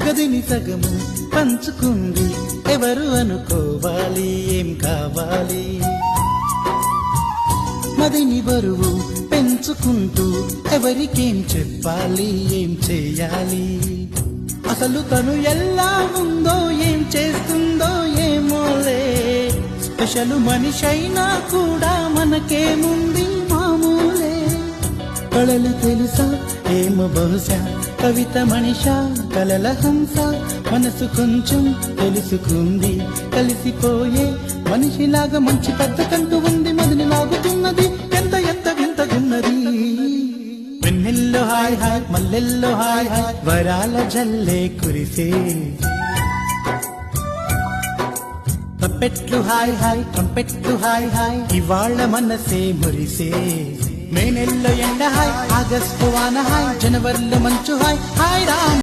గదిని సగము పంచుకుంది ఎవరు అనుకోవాలి ఏం కావాలి. మదిని బరువు పెంచుకుంటూ ఎవరికేం చెప్పాలి ఏం చేయాలి. అసలు తను ఎలా ఉందో ఏం చేస్తుందో ఏమోలే. స్పెషల్ మనిషైనా కూడా మనకేముంది మామూలే. కళలు తెలుసా ఏమో బహుశా కవిత మనిషా కలల హంస. మనసు కొంచెం తెలుసుకుంది కలిసిపోయే మనిషిలాగా మంచి పెద్ద కంటూ ఉంది. మదిని లాగుతున్నది ఎంత ఎంత వింతగున్నది. వెన్నెల్లో హాయ్ హాయ్ మల్లెల్లో హాయ్ హాయ్ వరాల జల్లే కురిసే. ట్రంపెట్లు హాయ్ హాయ్ ట్రంపెట్లు హాయ్ హాయ్ ఇవాళ మనసే మురిసే. మే నెల్లో ఎండ హాయ్ ఆగస్టు వాన హాయ్ జనవరిలో మంచు హాయ్ హాయ్ రామ్.